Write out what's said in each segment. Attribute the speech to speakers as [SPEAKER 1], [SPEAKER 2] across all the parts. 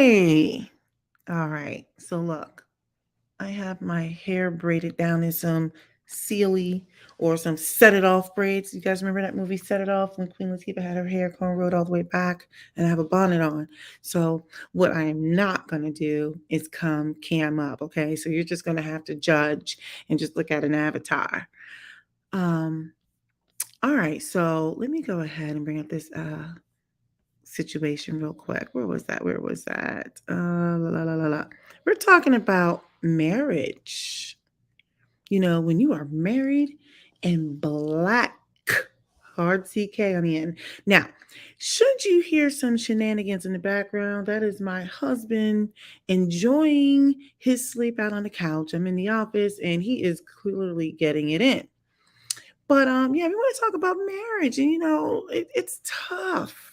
[SPEAKER 1] Hi. All right. So look, I have my hair braided down in some Sealy or some Set It Off braids. You guys remember that movie Set It Off when Queen Latifah had her hair cornrowed all the way back and I have a bonnet on. So what I am not going to do is come cam up. Okay. So you're just going to have to judge and just look at an avatar. Um, all right. So let me go ahead and bring up this situation real quick. Where was that? Where was that? La, la, la, la. We're talking about marriage. You know, when you are married in black, hard CK on the end. Now, should you hear some shenanigans in the background, that is my husband enjoying his sleep out on the couch. I'm in the office and he is clearly getting it in. But yeah, we want to talk about marriage, and it's tough.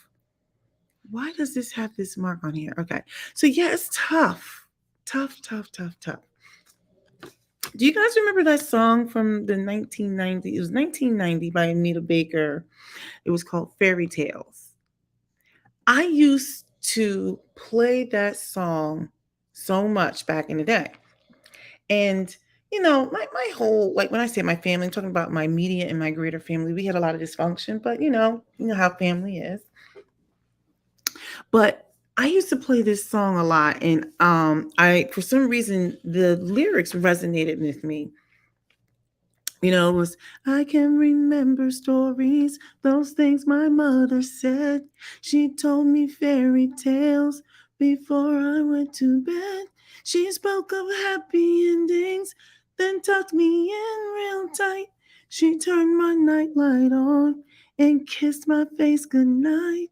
[SPEAKER 1] Why does this have this mark on here? Okay. So yeah, it's tough. Tough, tough, tough, tough. Do you guys remember that song from the 1990s? It was 1990 by Anita Baker. It was called Fairy Tales. I used to play that song so much back in the day. And my whole, like, when I say my family, I'm talking about my immediate and my greater family. We had a lot of dysfunction, but you know how family is. But I used to play this song a lot, and I for some reason the lyrics resonated with me. It was, I can remember stories, those things my mother said. She told me fairy tales before I went to bed. She spoke of happy endings, then tucked me in real tight. She turned my nightlight on and kissed my face goodnight.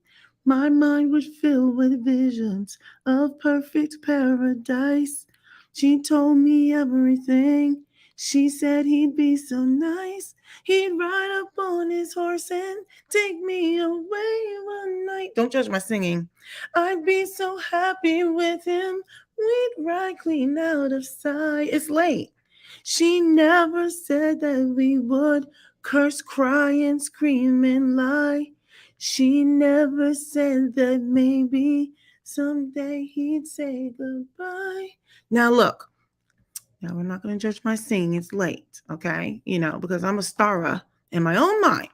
[SPEAKER 1] My mind was filled with visions of perfect paradise. She told me everything. She said he'd be so nice. He'd ride up on his horse and take me away one night. Don't judge my singing. I'd be so happy with him. We'd ride clean out of sight. It's late. She never said that we would curse, cry, and scream and lie. She never said that maybe someday he'd say goodbye. Now, look. Now, we're not going to judge my singing. It's late, okay? Because I'm a starer in my own mind.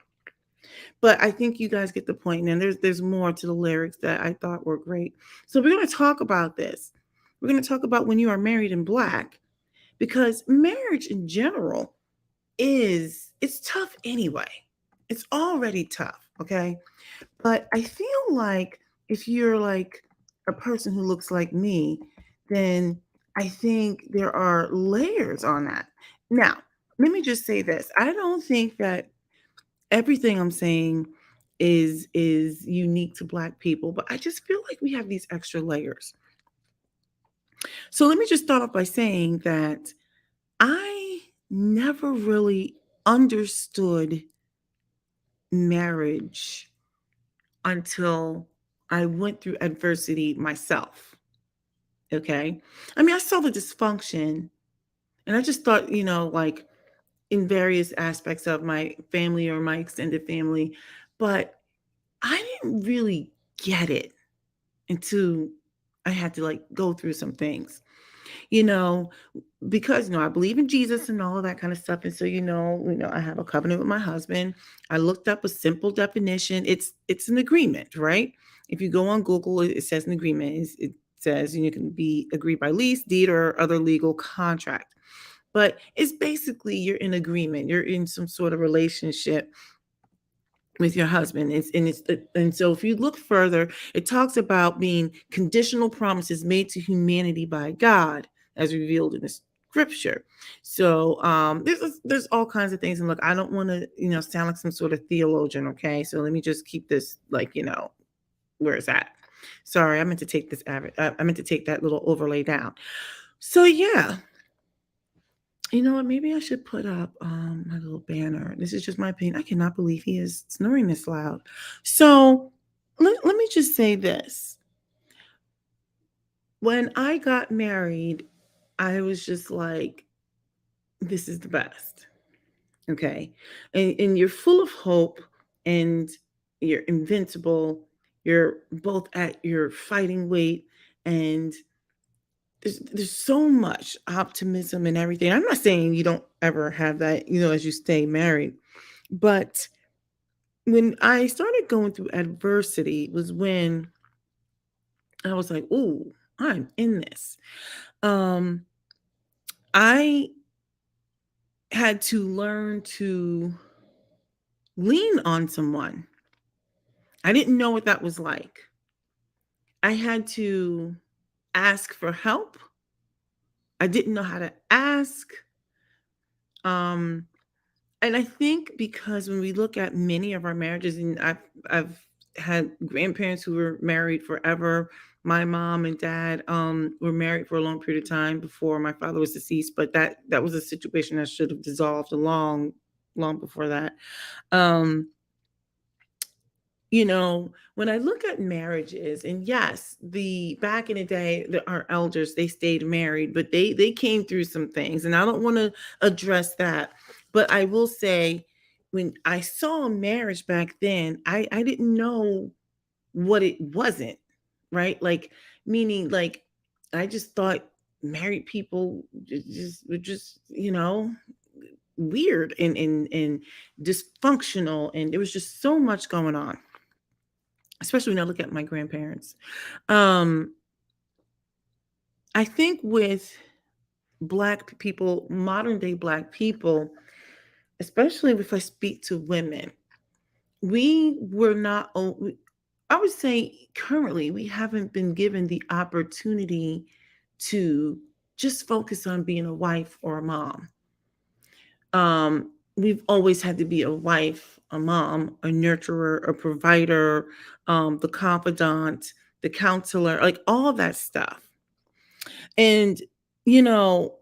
[SPEAKER 1] But I think you guys get the point. And there's more to the lyrics that I thought were great. So we're going to talk about this. We're going to talk about when you are married in black, because marriage in general it's tough anyway. It's already tough, okay? But I feel like if you're like a person who looks like me, then I think there are layers on that. Now, let me just say this. I don't think that everything I'm saying is unique to black people, but I just feel like we have these extra layers. So let me just start off by saying that I never really understood marriage until I went through adversity myself. Okay. I mean, I saw the dysfunction and I just thought, like in various aspects of my family or my extended family, but I didn't really get it until I had to like go through some things, you know, because I believe in Jesus and all of that kind of stuff. And so, I have a covenant with my husband. I looked up a simple definition. It's an agreement, right? If you go on Google, it says an agreement. It says you can be agreed by lease, deed, or other legal contract. But it's basically you're in agreement. You're in some sort of relationship with your husband. And so if you look further, it talks about being conditional promises made to humanity by God as revealed in the scripture. So there's all kinds of things. And look, I don't want to sound like some sort of theologian. Okay, so let me just keep this like where it's at. Sorry, I meant to take I meant to take that little overlay down. So yeah, you know what? Maybe I should put up my little banner. This is just my opinion. I cannot believe he is snoring this loud. So let me just say this. When I got married, I was just like, this is the best. Okay. And you're full of hope and you're invincible. You're both at your fighting weight. And there's so much optimism and everything. I'm not saying you don't ever have that, as you stay married, but when I started going through adversity was when I was like, "Ooh, I'm in this." Um, I had to learn to lean on someone. I didn't know what that was like. I had to ask for help. I didn't know how to ask. Um, and I think because when we look at many of our marriages, and I've had grandparents who were married forever. My mom and dad were married for a long period of time before my father was deceased, but that was a situation that should have dissolved a long before that. Um, when I look at marriages, and yes, the back in the day, our elders, they stayed married, but they came through some things, and I don't want to address that. But I will say, when I saw marriage back then, I didn't know what it wasn't, right? Like, meaning, like, I just thought married people just were just, weird and dysfunctional, and there was just so much going on, especially when I look at my grandparents. Um, I think with Black people, modern day Black people, especially if I speak to women, we were not, I would say currently, we haven't been given the opportunity to just focus on being a wife or a mom. We've always had to be a wife, a mom, a nurturer, a provider, the confidant, the counselor, like all that stuff. And, you know,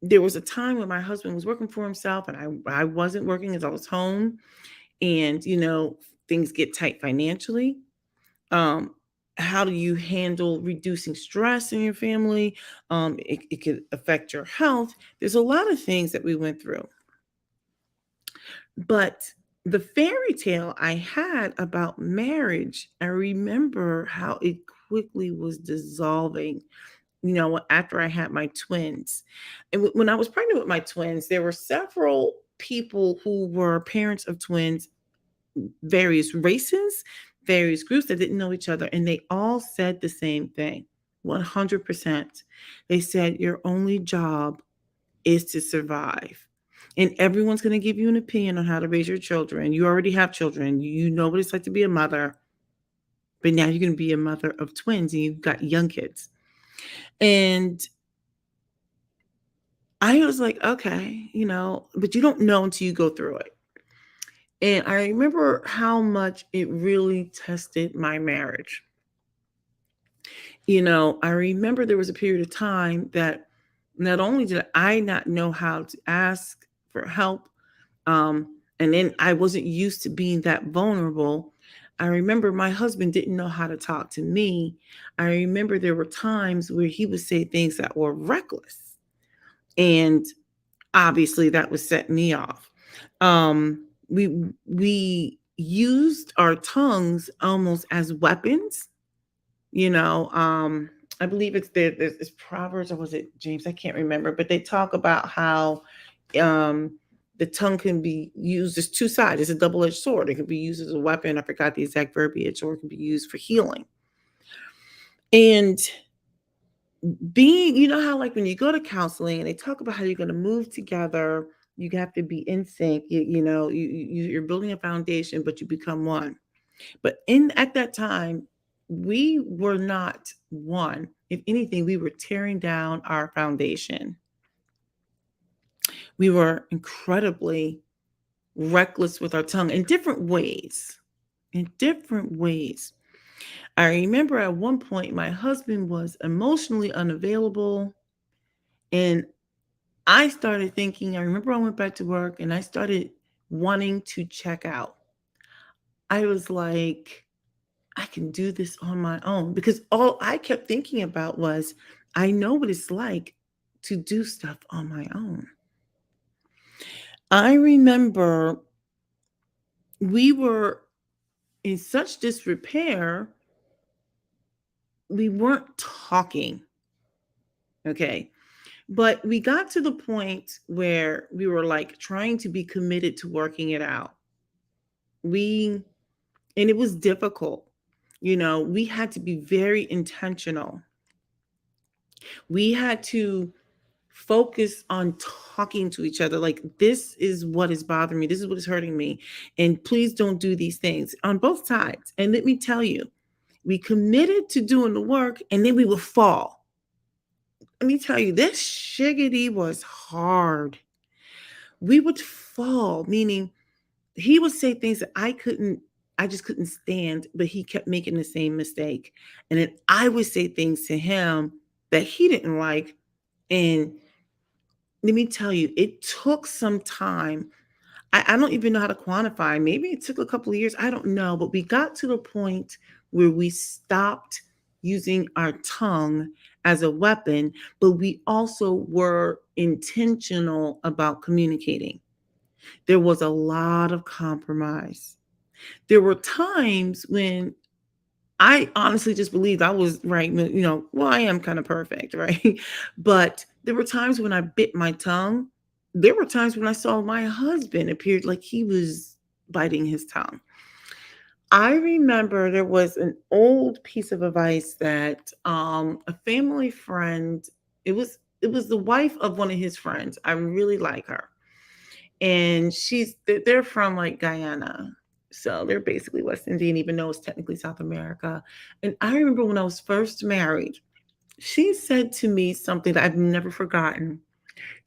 [SPEAKER 1] there was a time when my husband was working for himself and I wasn't working as I was home. And, things get tight financially. Um, how do you handle reducing stress in your family? It could affect your health. There's a lot of things that we went through. But the fairy tale I had about marriage, I remember how it quickly was dissolving, after I had my twins. And when I was pregnant with my twins, there were several people who were parents of twins, various races, various groups that didn't know each other. And they all said the same thing 100%. They said, your only job is to survive. And everyone's going to give you an opinion on how to raise your children. You already have children. You know what it's like to be a mother. But now you're going to be a mother of twins and you've got young kids. And I was like, okay, but you don't know until you go through it. And I remember how much it really tested my marriage. I remember there was a period of time that not only did I not know how to ask for help, and then I wasn't used to being that vulnerable. I remember my husband didn't know how to talk to me. I remember there were times where he would say things that were reckless. And obviously that was setting me off. We used our tongues almost as weapons. You know, I believe it's Proverbs, or was it James? I can't remember, but they talk about how um, the tongue can be used as two sides. It's a double-edged sword. It can be used as a weapon. I forgot the exact verbiage, or it can be used for healing. And how like when you go to counseling and they talk about how you're going to move together, you have to be in sync. You're building a foundation, but you become one. But in at that time, we were not one. If anything, we were tearing down our foundation. We were incredibly reckless with our tongue in different ways. In different ways. I remember at one point my husband was emotionally unavailable, and I started thinking, I remember I went back to work and I started wanting to check out. I was like, I can do this on my own, because all I kept thinking about was, I know what it's like to do stuff on my own. I remember we were in such disrepair, we weren't talking. Okay. But we got to the point where we were like trying to be committed to working it out. We, and it was difficult. We had to be very intentional. We had to focus on talking to each other. Like, this is what is bothering me. This is what is hurting me. And please don't do these things on both sides. And let me tell you, we committed to doing the work and then we would fall. Let me tell you, this shiggity was hard. We would fall, meaning he would say things that I just couldn't stand, but he kept making the same mistake. And then I would say things to him that he didn't like. And let me tell you, it took some time. I don't even know how to quantify. Maybe it took a couple of years. I don't know. But we got to the point where we stopped using our tongue as a weapon, but we also were intentional about communicating. There was a lot of compromise. There were times when I honestly just believed I was right. Well, I am kind of perfect, right? But there were times when I bit my tongue. There were times when I saw my husband appeared like he was biting his tongue. I remember there was an old piece of advice that a family friend, it was the wife of one of his friends. I really like her. And they're from like Guyana. So they're basically West Indian, even though it's technically South America. And I remember when I was first married, she said to me something that I've never forgotten.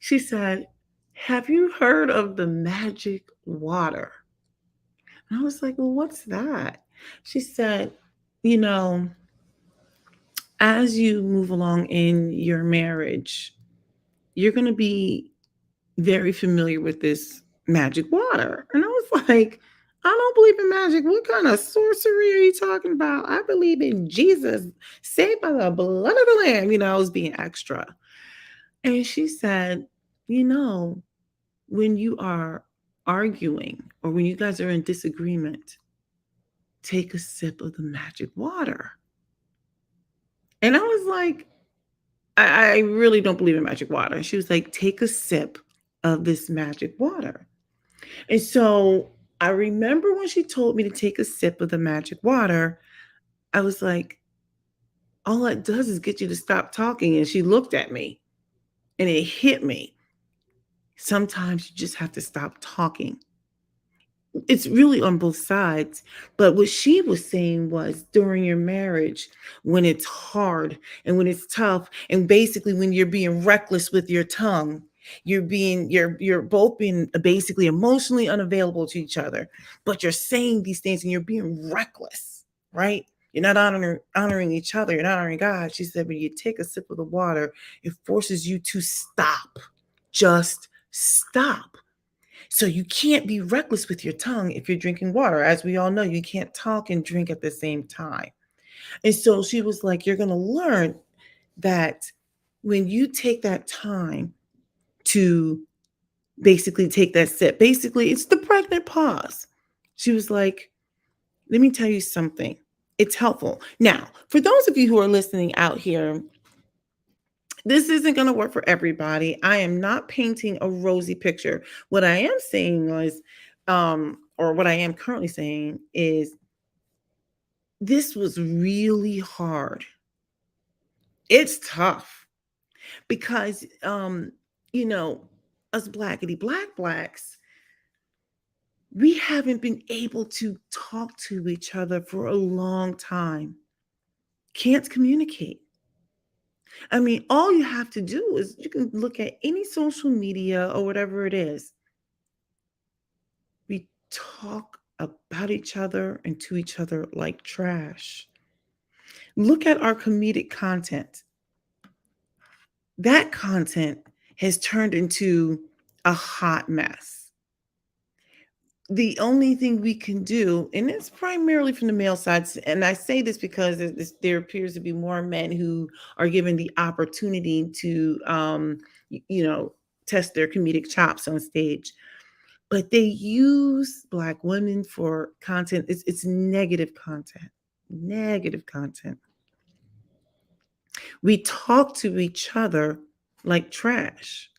[SPEAKER 1] She said, "Have you heard of the magic water?" And I was like, "Well, what's that?" She said, "You know, as you move along in your marriage, you're going to be very familiar with this magic water." And I was like, "I don't believe in magic. What kind of sorcery are you talking about? I believe in Jesus, saved by the blood of the Lamb." I was being extra. And she said, "You know, when you are arguing or when you guys are in disagreement, take a sip of the magic water." And I was like, I really don't believe in magic water. And she was like, "Take a sip of this magic water." And so I remember when she told me to take a sip of the magic water, I was like, all it does is get you to stop talking. And she looked at me and it hit me. Sometimes you just have to stop talking. It's really on both sides. But what she was saying was, during your marriage, when it's hard and when it's tough, and basically when you're being reckless with your tongue, you're both being basically emotionally unavailable to each other, but you're saying these things and you're being reckless, right? You're not honoring each other, you're not honoring God. She said, when you take a sip of the water, it forces you to stop. Just stop. So you can't be reckless with your tongue if you're drinking water. As we all know, you can't talk and drink at the same time. And so she was like, you're going to learn that when you take that time to basically take that sip, basically, it's the pregnant pause. She was like, let me tell you something. It's helpful. Now, for those of you who are listening out here, this isn't going to work for everybody. I am not painting a rosy picture. What I am saying was, or what I am currently saying is, this was really hard. It's tough because, you know, us blacks, we haven't been able to talk to each other for a long time. Can't communicate. I mean, all you have to do is you can look at any social media or whatever it is. We talk about each other and to each other like trash. Look at our comedic content. That content has turned into a hot mess. The only thing we can do, and it's primarily from the male side, and I say this because there appears to be more men who are given the opportunity to, you know, test their comedic chops on stage. But they use Black women for content. It's negative content. Negative content. We talk to each other like trash.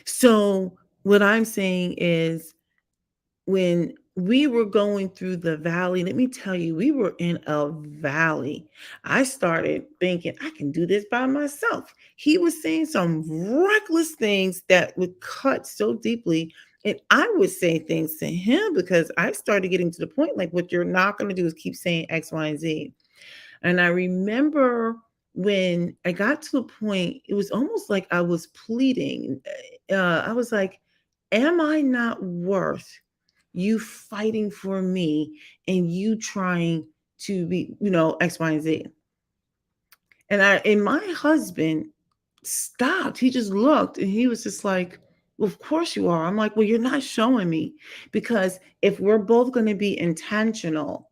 [SPEAKER 1] So, what I'm saying is, when we were going through the valley, let me tell you, we were in a valley. I started thinking, I can do this by myself. He was saying some reckless things that would cut so deeply. And I would say things to him because I started getting to the point like, what you're not going to do is keep saying X, Y, and Z. And I remember when I got to a point, it was almost like I was pleading. I was like, am I not worth you fighting for me and you trying to be, X, Y, and Z? And my husband stopped. He just looked and he was just like, well, of course you are. I'm like, well, you're not showing me, because if we're both going to be intentional,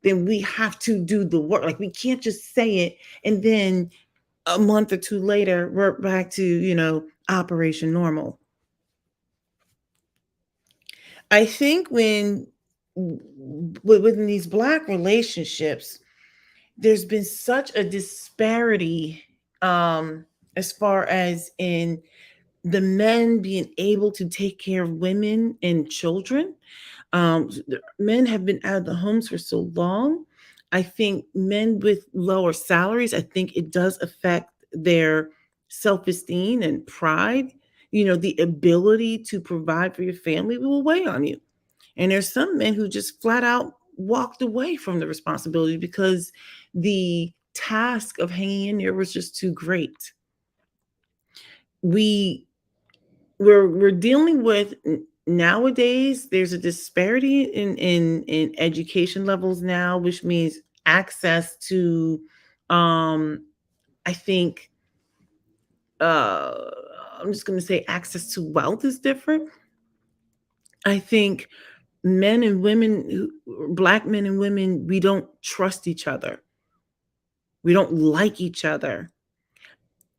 [SPEAKER 1] then we have to do the work. Like, we can't just say it and then a month or two later we're back to, operation normal. I think within these Black relationships, there's been such a disparity, as far as in the men being able to take care of women and children. Men have been out of the homes for so long. I think men with lower salaries, I think it does affect their self-esteem and pride. The ability to provide for your family will weigh on you. And there's some men who just flat out walked away from the responsibility because the task of hanging in there was just too great. We we're dealing with, nowadays there's a disparity in education levels now, which means access to, um I think, uh I'm just going to say access to wealth is different. I think men and women Black men and women, we don't trust each other. We don't like each other.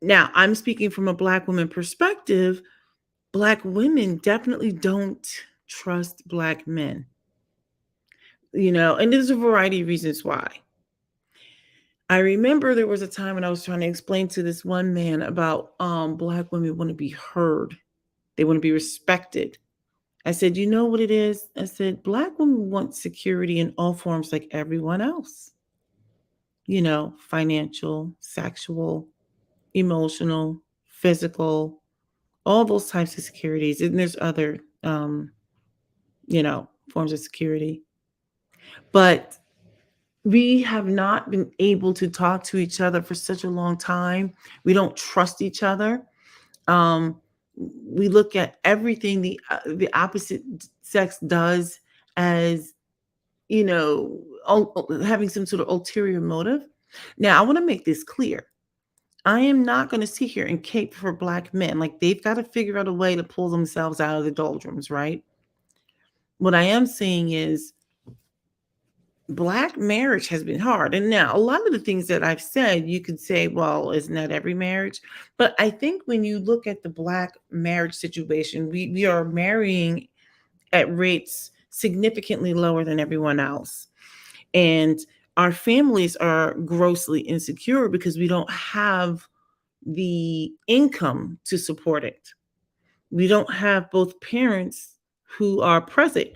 [SPEAKER 1] Now, I'm speaking from a Black woman perspective. Black women definitely don't trust Black men, and there's a variety of reasons why. I remember there was a time when I was trying to explain to this one man about, Black women want to be heard. They want to be respected. I said, you know what it is? I said, Black women want security in all forms like everyone else. Financial, sexual, emotional, physical, all those types of securities. And there's other, forms of security. But we have not been able to talk to each other for such a long time. We don't trust each other. Um, we look at everything the opposite sex does as, having some sort of ulterior motive. Now, I want to make this clear. I am not going to sit here and cape for Black men. Like, they've got to figure out a way to pull themselves out of the doldrums, right? What I am saying is, Black marriage has been hard. And now, a lot of the things that I've said, you could say, well, isn't that every marriage? But I think when you look at the Black marriage situation, we are marrying at rates significantly lower than everyone else. And our families are grossly insecure because we don't have the income to support it. We don't have both parents who are present.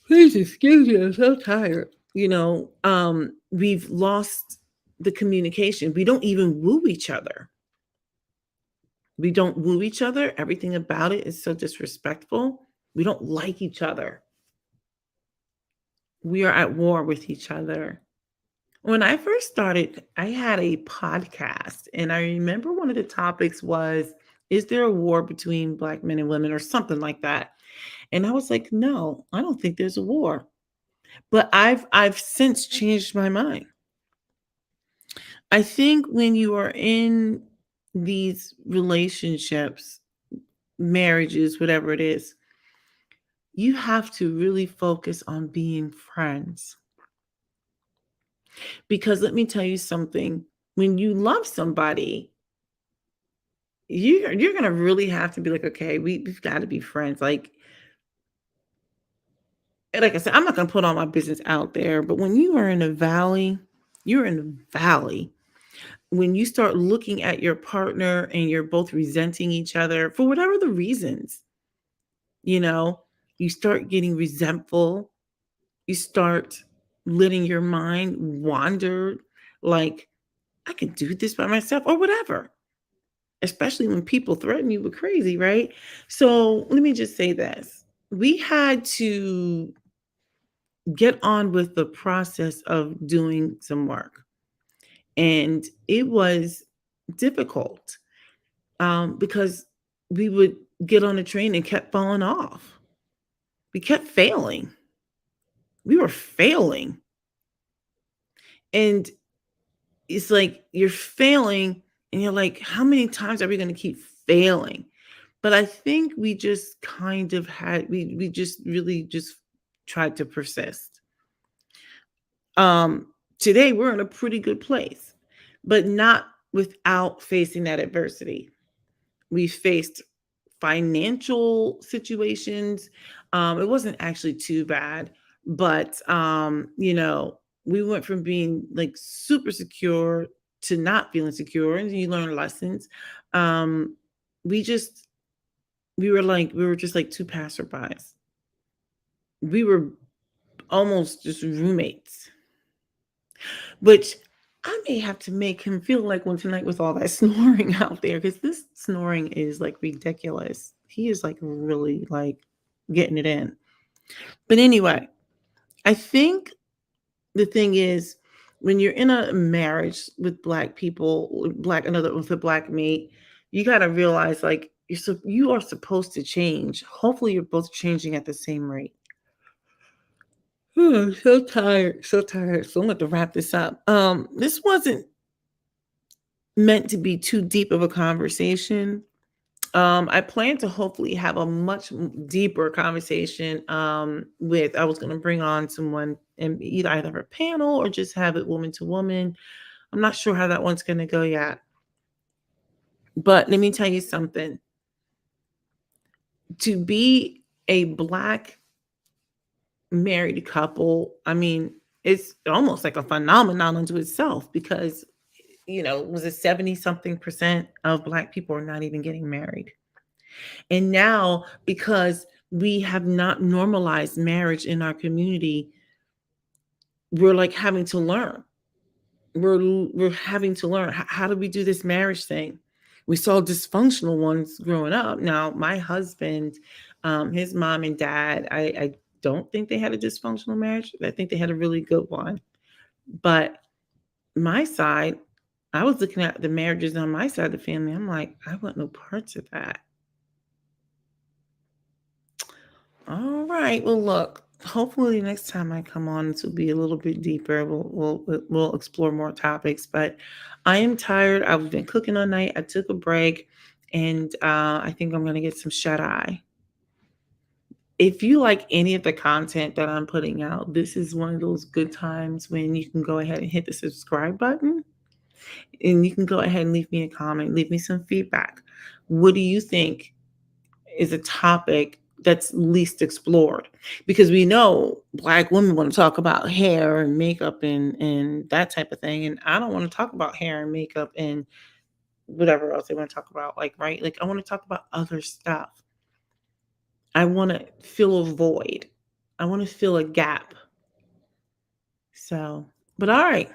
[SPEAKER 1] Please excuse me, I'm so tired. We've lost the communication. We don't even woo each other. We don't woo each other. Everything about it is so disrespectful. We don't like each other. We are at war with each other. When I first started, I had a podcast, and I remember one of the topics was, is there a war between Black men and women or something like that? And I was like, no, I don't think there's a war. But I've since changed my mind. I think when you are in these relationships, marriages, whatever it is, you have to really focus on being friends. Because let me tell you something, when you love somebody, you're gonna really have to be like, okay, we've got to be friends. Like I said, I'm not gonna put all my business out there, but when you are in a valley, you're in a valley. When you start looking at your partner and you're both resenting each other for whatever the reasons, you know, you start getting resentful, you start letting your mind wander like, I can do this by myself or whatever, especially when people threaten you with crazy, right? So let me just say this. We had to get on with the process of doing some work. And it was difficult because we would get on the train and kept falling off. We kept failing. We were failing. And it's like you're failing, and you're like, how many times are we going to keep failing? But I think we just kind of had, we just really just tried to persist. Um, Today we're in a pretty good place, but not without facing that adversity. We faced financial situations. It wasn't actually too bad, but we went from being like super secure to not feeling secure, and you learn lessons. Um, we just we were just like two passerbys. We were almost just roommates, which I may have to make him feel like one tonight with all that snoring out there, because this snoring is like ridiculous. He is like really like getting it in. But anyway, I think the thing is, when you're in a marriage with black people, black another with a black mate, you got to realize like you are supposed to change. Hopefully, you're both changing at the same rate. I'm so tired, so tired. So I'm going to wrap this up. This wasn't meant to be too deep of a conversation. I plan to hopefully have a much deeper conversation with. I was going to bring on someone and either a panel or just have it woman to woman. I'm not sure how that one's going to go yet. But let me tell you something. To be a black married couple, I mean, it's almost like a phenomenon unto itself, because was it 70 something percent of black people are not even getting married. And now, because we have not normalized marriage in our community, we're like having to learn. We're having to learn, how do we do this marriage thing? We saw dysfunctional ones growing up. Now, my husband, his mom and dad, I don't think they had a dysfunctional marriage. I think they had a really good one. But my side, I was looking at the marriages on my side of the family. I'm like, I want no parts of that. All right. Well, look. Hopefully, next time I come on, this will be a little bit deeper. We'll explore more topics. But I am tired. I've been cooking all night. I took a break, and I think I'm gonna get some shut eye. If you like any of the content that I'm putting out, this is one of those good times when you can go ahead and hit the subscribe button, and you can go ahead and leave me a comment, leave me some feedback. What do you think is a topic that's least explored? Because we know black women want to talk about hair and makeup and that type of thing, and I don't want to talk about hair and makeup and whatever else they want to talk about, like, right, like I want to talk about other stuff. I want to fill a void. I want to fill a gap. So, but all right,